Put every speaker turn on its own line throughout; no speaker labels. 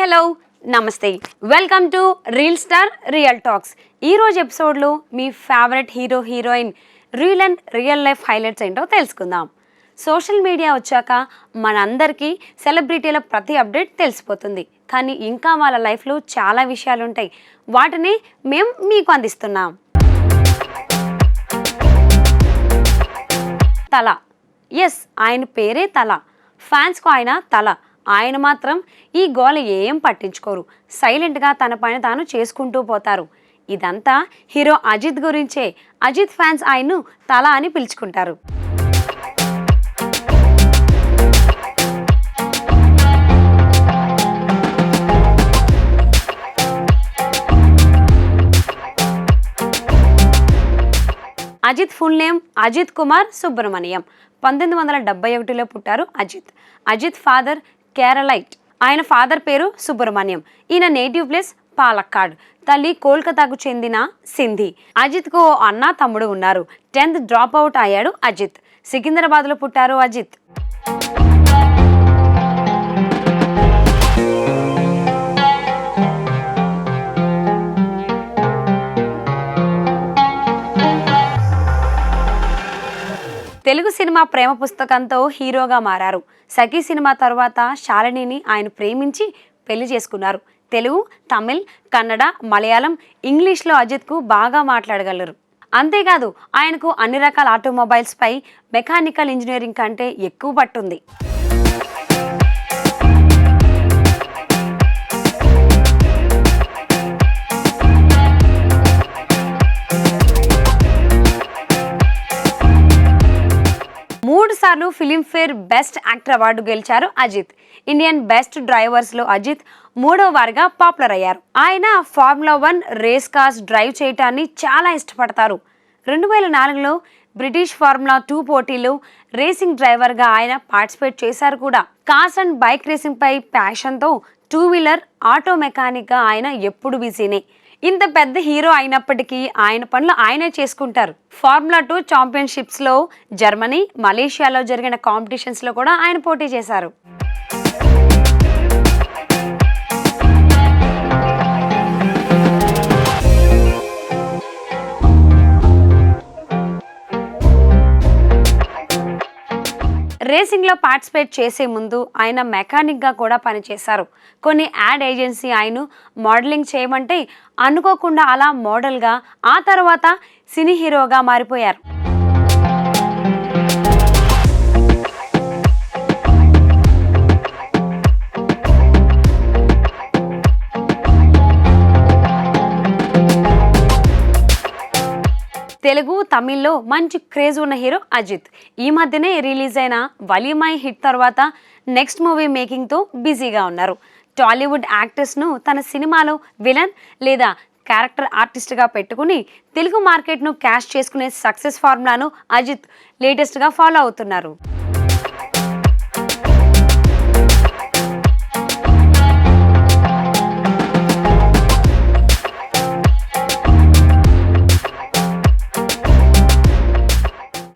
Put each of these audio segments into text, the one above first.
Hello నమస్తే, welcome to Reel Star Real Talks. ఈరోజు ఎపిసోడ్లో మీ favourite hero heroine reel and real life highlights ఏంటో తెలుసుకుందాం. సోషల్ మీడియా వచ్చాక మనందరికీ సెలబ్రిటీల ప్రతి అప్డేట్ తెలిసిపోతుంది, కానీ ఇంకా వాళ్ళ లైఫ్లో చాలా విషయాలు ఉంటాయి. వాటిని మేము మీకు అందిస్తున్నాం. తల, ఎస్, ఆయన పేరే తల. ఫ్యాన్స్కు ఆయన తల. ఆయన మాత్రం ఈ గోల ఏం పట్టించుకోరు, సైలెంట్గా తన పని తాను చేసుకుంటూ పోతారు. ఇదంతా హీరో అజిత్ గురించే. అజిత్ ఫ్యాన్స్ ఆయన్ను తల అని పిలుచుకుంటారు. Ajith full name Ajith Kumar Subramaniam. 1971లో పుట్టారు అజిత్. అజిత్ ఫాదర్ కేరళైట్. ఆయన ఫాదర్ పేరు సుబ్రమణ్యం. ఈయన నేటివ్ ప్లేస్ పాలక్కాడ్. తల్లి కోల్కతాకు చెందిన సింధి. అజిత్కు అన్న తమ్ముడు ఉన్నారు. 10th డ్రాప్ అవుట్ అయ్యాడు అజిత్. సికింద్రాబాద్లో పుట్టారు అజిత్. తెలుగు సినిమా ప్రేమ పుస్తకంతో హీరోగా మారారు. సఖీ సినిమా తర్వాత శాలినిని ఆయన ప్రేమించి పెళ్లి చేసుకున్నారు. తెలుగు, తమిళ్, కన్నడ, మలయాళం, ఇంగ్లీష్లో అజిత్కు బాగా మాట్లాడగలరు. అంతేకాదు ఆయనకు అన్ని రకాల ఆటోమొబైల్స్పై మెకానికల్ ఇంజనీరింగ్ కంటే ఎక్కువ పట్టుంది. సార్లు ఫిలింఫేర్ బెస్ట్ యాక్టర్ అవార్డు గెలిచారు అజిత్. ఇండియన్ బెస్ట్ డ్రైవర్స్లో అజిత్ 3వ వారిగా పాపులర్ అయ్యారు. ఆయన ఫార్ములా 1 రేస్ కార్స్ డ్రైవ్ చేయటాన్ని చాలా ఇష్టపడతారు. 2004లో బ్రిటిష్ ఫార్ములా 2 పోటీలో రేసింగ్ డ్రైవర్గా ఆయన పార్టిసిపేట్ చేశారు కూడా. కార్స్ అండ్ బైక్ రేసింగ్ పై ప్యాషన్తో 2 వీలర్ ఆటో మెకానిక్గా ఆయన ఎప్పుడు బిజీనే. ఇంత పెద్ద హీరో అయినప్పటికీ ఆయన పనులు ఆయనే చేసుకుంటారు. ఫార్ములా 2 ఛాంపియన్షిప్స్లో జర్మనీ, మలేషియాలో జరిగిన కాంపిటీషన్స్లో కూడా ఆయన పోటీ చేశారు. రేసింగ్లో పార్టిసిపేట్ చేసే ముందు ఆయన మెకానిక్గా కూడా పనిచేశారు. కొన్ని యాడ్ ఏజెన్సీ ఆయన మోడలింగ్ చేయమంటే అనుకోకుండా అలా మోడల్గా, ఆ తర్వాత సినీ హీరోగా మారిపోయారు. తెలుగు, తమిళ్లో మంచి క్రేజ్ ఉన్న హీరో అజిత్. ఈ మధ్యనే రిలీజ్ అయిన వలీమై హిట్ తర్వాత నెక్స్ట్ మూవీ మేకింగ్తో బిజీగా ఉన్నారు. టాలీవుడ్ యాక్టర్స్ను తన సినిమాలో విలన్ లేదా క్యారెక్టర్ ఆర్టిస్ట్గా పెట్టుకుని తెలుగు మార్కెట్ను క్యాష్ చేసుకునే సక్సెస్ ఫార్ములాను అజిత్ లేటెస్ట్గా ఫాలో అవుతున్నారు.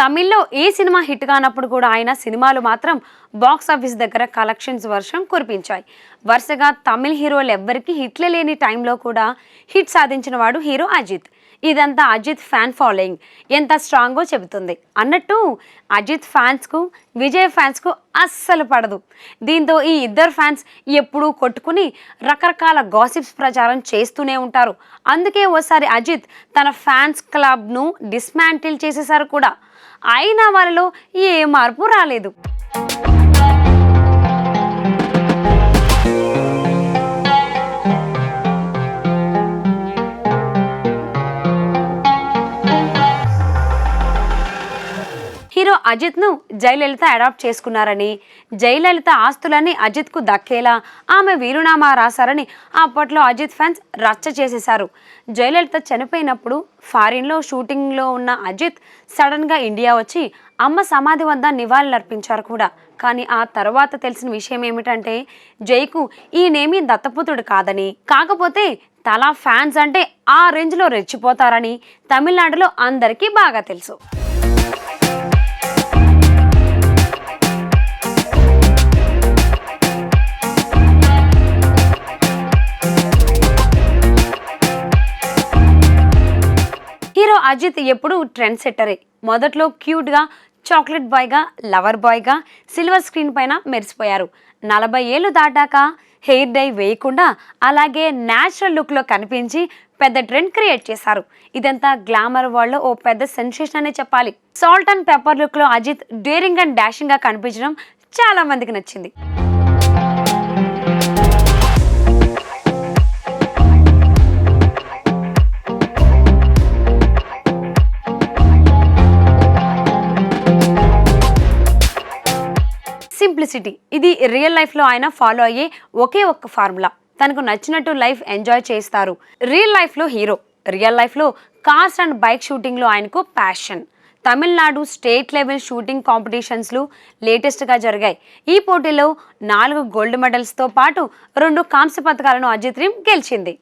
తమిళ్లో ఏ సినిమా హిట్ కానప్పుడు కూడా ఆయన సినిమాలు మాత్రం బాక్స్ ఆఫీస్ దగ్గర కలెక్షన్స్ వర్షం కురిపించాయి. వరుసగా తమిళ్ హీరోలు ఎవ్వరికి హిట్లే లేని టైంలో కూడా హిట్ సాధించిన వాడు హీరో అజిత్. ఇదంతా అజిత్ ఫ్యాన్ ఫాలోయింగ్ ఎంత స్ట్రాంగో చెబుతుంది. అన్నట్టు అజిత్ ఫ్యాన్స్కు విజయ్ ఫ్యాన్స్కు అస్సలు పడదు. దీంతో ఈ ఇద్దరు ఫ్యాన్స్ ఎప్పుడూ కొట్టుకుని రకరకాల గాసిప్స్ ప్రచారం చేస్తూనే ఉంటారు. అందుకే ఓసారి అజిత్ తన ఫ్యాన్స్ క్లబ్ను డిస్మాంటిల్ చేసేశారు కూడా. అయినా వాళ్ళలో ఏ మార్పు రాలేదు. హీరో అజిత్ను జయలలిత అడాప్ట్ చేసుకున్నారని, జయలలిత ఆస్తులన్నీ అజిత్కు దక్కేలా ఆమె వీరునామా రాశారని అప్పట్లో అజిత్ ఫ్యాన్స్ రచ్చ చేసేశారు. జయలలిత చనిపోయినప్పుడు ఫారిన్లో షూటింగ్లో ఉన్న అజిత్ సడన్గా ఇండియా వచ్చి అమ్మ సమాధి వద్ద నివాళులర్పించారు కూడా. కానీ ఆ తర్వాత తెలిసిన విషయం ఏమిటంటే జైకు ఈయనేమీ దత్తపుత్రుడు కాదని, కాకపోతే తల ఫ్యాన్స్ అంటే ఆ రేంజ్లో రెచ్చిపోతారని తమిళనాడులో అందరికీ బాగా తెలుసు. అజిత్ ఎప్పుడు ట్రెండ్ సెట్టరే. మొదట్లో క్యూట్గా, చాక్లెట్ బాయ్గా, లవర్ బాయ్గా సిల్వర్ స్క్రీన్ పైన మెరిసిపోయారు. 40 ఏళ్ళు దాటాక హెయిర్ డై వేయకుండా అలాగే న్యాచురల్ లుక్లో కనిపించి పెద్ద ట్రెండ్ క్రియేట్ చేశారు. ఇదంతా గ్లామర్ వరల్డ్లో ఓ పెద్ద సెన్సేషన్ అనే చెప్పాలి. సాల్ట్ అండ్ పెప్పర్ లుక్లో అజిత్ డేరింగ్ అండ్ డాషింగ్గా కనిపించడం చాలా మందికి నచ్చింది. సింప్లిసిటీ, ఇది రియల్ లైఫ్లో ఆయన ఫాలో అయ్యే ఒకే ఒక్క ఫార్ములా. తనకు నచ్చినట్టు లైఫ్ ఎంజాయ్ చేస్తారు. రియల్ లైఫ్లో హీరో, రియల్ లైఫ్లో కార్స్ అండ్ బైక్ షూటింగ్లో ఆయనకు passion. Tamil Nadu state level shooting కాంపిటీషన్స్లు లేటెస్ట్గా జరిగాయి. ఈ పోటీలో 4 గోల్డ్ మెడల్స్తో పాటు 2 కాంస్య పథకాలను అజిత్ టీం గెలిచింది.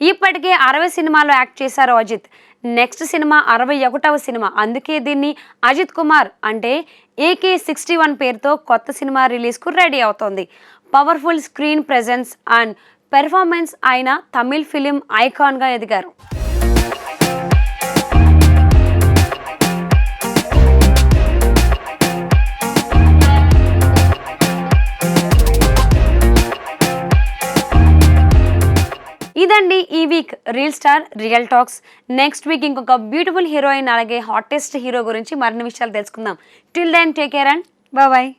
ఇప్పటికే 60 సినిమాలో యాక్ట్ చేశారు అజిత్. నెక్స్ట్ సినిమా 61వ సినిమా. అందుకే దీన్ని అజిత్ కుమార్ అంటే AK61 పేరుతో కొత్త సినిమా రిలీజ్కు రెడీ అవుతోంది. Powerful screen presence and performance ఆయన తమిళ్ ఫిలిం ఐకాన్గా ఎదిగారు. ఇదండి ఈ week Real Star Real Talks. Next week ఇంకొక బ్యూటిఫుల్ హీరోయిన్ అలాగే హాటెస్ట్ హీరో గురించి మరిన్ని విషయాలు తెలుసుకుందాం. Till then take care and bye.